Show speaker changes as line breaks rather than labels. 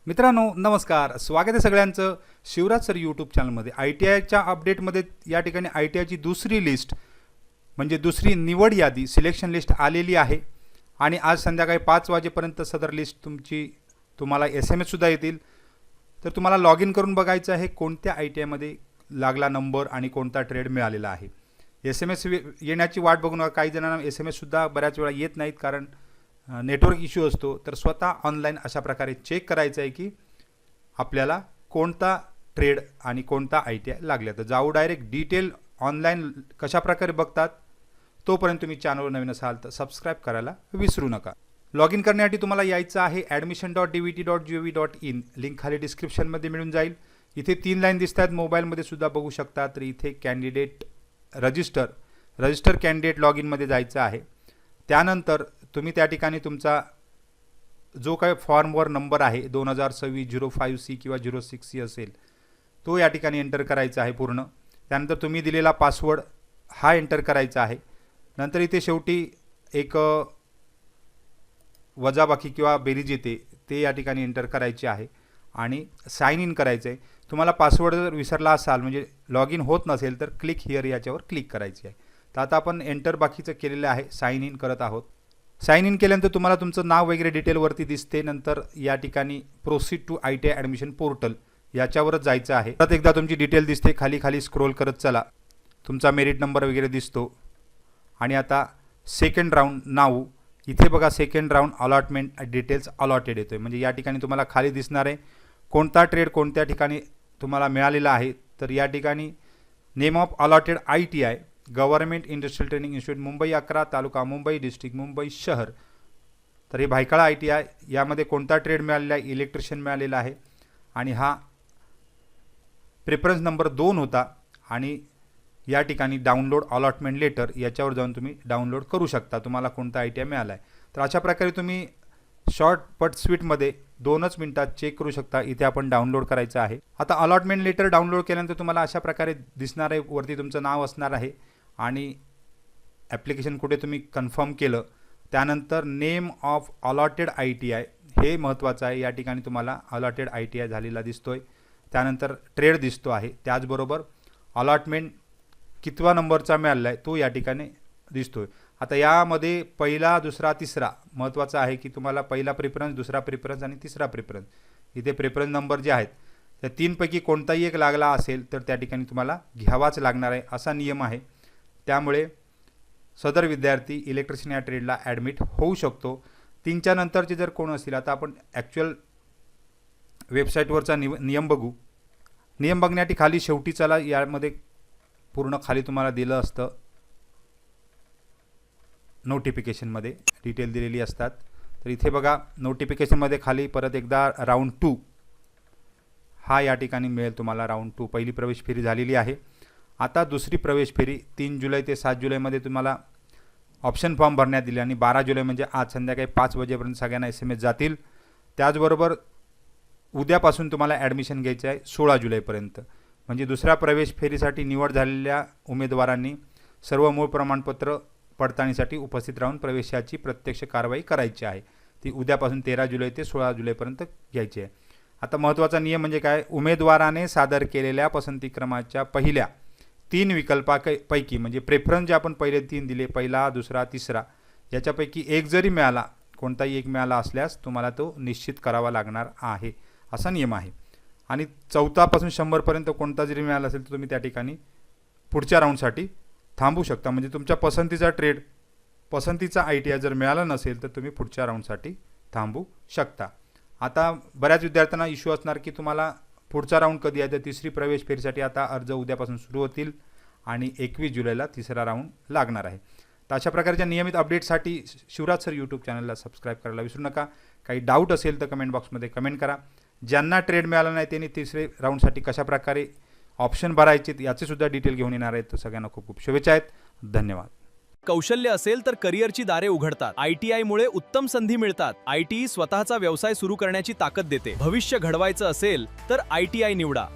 मित्रांनो नमस्कार, स्वागत आहे सगळ्यांचं शिवराज सर यूट्यूब चॅनलमध्ये। ITIच्या अपडेटमध्ये या ठिकाणी ITIची दुसरी लिस्ट म्हणजे दुसरी निवड यादी सिलेक्शन लिस्ट आलेली आहे आणि आज संध्याकाळी 5 वाजेपर्यंत सदर लिस्ट तुम्हाला SMS सुद्धा येतील। तर तुम्हाला लॉग इन करून बघायचं आहे कोणत्या ITIमध्ये लागला नंबर आणि कोणता ट्रेड मिळालेला आहे। SMS येण्याची वाट बघू नका, काही जणांना SMS सुद्धा बऱ्याच वेळा येत नाहीत कारण नेटवर्क इश्यू असतो। तर स्वतः ऑनलाइन अशा प्रकारे चेक करायचं आहे की आपल्याला कोणता ट्रेड आणि कोणता ITI लागला। तर जाऊ डायरेक्ट डिटेल ऑनलाइन कशा प्रकारे बघतात तोपर्यंत तुम्ही चॅनलवर नवीन असाल तर सबस्क्राइब करायला विसरू नका। लॉग इन करण्यासाठी तुम्हाला यायचं आहे admission.dvt.gov.in, लिंक खाली डिस्क्रिप्शनमध्ये मिळून जाईल। इथे 3 लाईन दिसतात, मोबाईलमध्ये सुद्धा बघू शकता। तर इथे कॅन्डिडेट रजिस्टर कॅन्डिडेट लॉग इनमध्ये जायचं आहे। त्यानंतर तुम्ही त्या ठिकाणी तुमचा जो काही फॉर्मवर नंबर आहे 2026-05C किंवा 06C असेल तो या ठिकाणी एंटर करायचा आहे पूर्ण। त्यानंतर तुम्ही दिलेला पासवर्ड हा एंटर करायचा आहे। नंतर इथे शेवटी एक वजाबाकी किंवा बेरीज येते ते या ठिकाणी एंटर करायचे आहे आणि साइन इन करायचं आहे। तुम्हाला पासवर्ड जर विसरला असाल म्हणजे लॉग इन होत नसेल तर क्लिक हिअर याच्यावर क्लिक करायची आहे। तर आता आपण एंटर बाकीचं केलेलं आहे, साइन इन करत आहोत। साइन इन केल्यानंतर तुम्हाला तुमचं नाव वगैरे डिटेलवरती दिसते। नंतर या ठिकाणी proceed to ITI admission portal याच्यावरच जायचं आहे। परत एकदा तुमची डिटेल दिसते, खाली खाली स्क्रोल करत चला, तुमचा मेरिट नंबर वगैरे दिसतो। आणि आता सेकंड राऊंड नाऊ इथे बघा, second round allotment details allotted येतोय म्हणजे या ठिकाणी तुम्हाला खाली दिसणार आहे कोणता ट्रेड कोणत्या ठिकाणी तुम्हाला मिळालेला आहे। तर या ठिकाणी name of allotted ITI government industrial training institute Mumbai 11 taluka Mumbai district Mumbai शहर। तर हे भायखळा ITI यामध्ये कोणता ट्रेड मिळालेला आहे, इलेक्ट्रिशियन मिळालेला आहे आणि हा प्रेफरन्स नंबर 2 होता। आणि या ठिकाणी डाउनलोड अलॉटमेंट लेटर याच्यावर जाऊन तुम्ही डाउनलोड करू शकता तुम्हाला कोणता ITI मिळाला आहे। तर अशा प्रकारे तुम्ही शॉर्ट बट स्वीटमध्ये 2च मिनिटात चेक करू शकता। इथे आपण डाउनलोड करायचं आहे। आता अलॉटमेंट लेटर डाउनलोड केल्यानंतर तुम्हाला अशा प्रकारे दिसणार आहे, वरती तुमचं नाव असणार आहे आणि ॲप्लिकेशन कुठे तुम्ही कन्फर्म केलं त्यानंतर नेम ऑफ अलॉटेड ITI हे महत्त्वाचं आहे। या ठिकाणी तुम्हाला अलॉटेड ITI झालेला दिसतोय, त्यानंतर ट्रेड दिसतो आहे, त्याचबरोबर अलॉटमेंट कितवा नंबरचा मिळाला आहे तो या ठिकाणी दिसतोय। आता यामध्ये पहिला दुसरा तिसरा महत्त्वाचा आहे की तुम्हाला पहिला प्रेफरन्स, दुसरा प्रेफरन्स आणि तिसरा प्रेफरन्स, इथे प्रेफरन्स नंबर जे आहेत त्या 3 पैकी कोणताही एक लागला असेल तर त्या ठिकाणी तुम्हाला घ्यावाच लागणार आहे असा नियम आहे। त्यामुळे सदर विद्यार्थी इलेक्ट्रिशियन या ट्रेडला ॲडमिट होऊ शकतो। 3च्या नंतरचे जर कोण असतील, आता आपण ॲक्च्युअल वेबसाईटवरचा नियम बघू। नियम बघण्यासाठी खाली शेवटी चला, यामध्ये पूर्ण खाली तुम्हाला दिलं असतं नोटिफिकेशनमध्ये डिटेल दिलेली असतात। तर इथे बघा नोटिफिकेशनमध्ये खाली परत एकदा राऊंड 2 हा या ठिकाणी मिळेल तुम्हाला। राऊंड 2 पहिली प्रवेश फेरी झालेली आहे। आता दुसरी प्रवेश फेरी 3 जुलै ते 7 जुलैमध्ये तुम्हाला ऑप्शन फॉर्म भरण्यात दिले आणि 12 जुलै म्हणजे आज संध्याकाळी 5 वाजेपर्यंत सगळ्यांना SMS जातील। त्याचबरोबर उद्यापासून तुम्हाला ॲडमिशन घ्यायचं आहे 16 जुलैपर्यंत। म्हणजे दुसऱ्या प्रवेश फेरीसाठी निवड झालेल्या उमेदवारांनी सर्व मूळ प्रमाणपत्र पडताळणीसाठी उपस्थित राहून प्रवेशाची प्रत्यक्ष कारवाई करायची आहे। ती उद्यापासून 13 जुलै ते 16 जुलैपर्यंत घ्यायची आहे। आता महत्त्वाचा नियम म्हणजे काय, उमेदवाराने सादर केलेल्या पसंतीक्रमाच्या पहिल्या 3 विकल्पापैकी म्हणजे प्रेफरन्स जे आपण पहिले 3 दिले, पहिला दुसरा तिसरा, याच्यापैकी एक जरी मिळाला, कोणताही एक मिळाला असल्यास तुम्हाला तो निश्चित करावा लागणार आहे असा नियम आहे। आणि 4 पासून 100 पर्यंत कोणता जरी मिळाला असेल तर तुम्ही त्या ठिकाणी पुढच्या राऊंडसाठी थांबू शकता। म्हणजे तुमच्या पसंतीचा ट्रेड, पसंतीचा ITI जर मिळाला नसेल तर तुम्ही पुढच्या राऊंडसाठी थांबू शकता। आता बऱ्याच विद्यार्थ्यांना इश्यू असणार की तुम्हाला पुढचा राऊंड कधी आहे, तर तिसरी प्रवेश फेरीसाठी आता अर्ज उद्यापासून सुरू होतील आणि 21 जुलैला तिसरा राऊंड लागणार आहे। तर अशा प्रकारच्या नियमित अपडेटसाठी शिवराज सर यूट्यूब चॅनलला सबस्क्राईब करायला विसरू नका। काही डाऊट असेल तर कमेंट बॉक्समध्ये कमेंट करा। ज्यांना ट्रेड मिळाला नाही त्यांनी तिसरे राऊंडसाठी कशा प्रकारे ऑप्शन भरायचे याचे सुद्धा डिटेल घेऊन येणार आहेत। तर सगळ्यांना खूप खूप शुभेच्छा आहेत, धन्यवाद।
कौशल्य असेल तर करिअरची दारे उघडतात। ITI मुळे उत्तम संधी मिळतात। ITI स्वतःचा व्यवसाय सुरू करण्याची ताकद देते। भविष्य घडवायचं असेल तर ITI निवडा।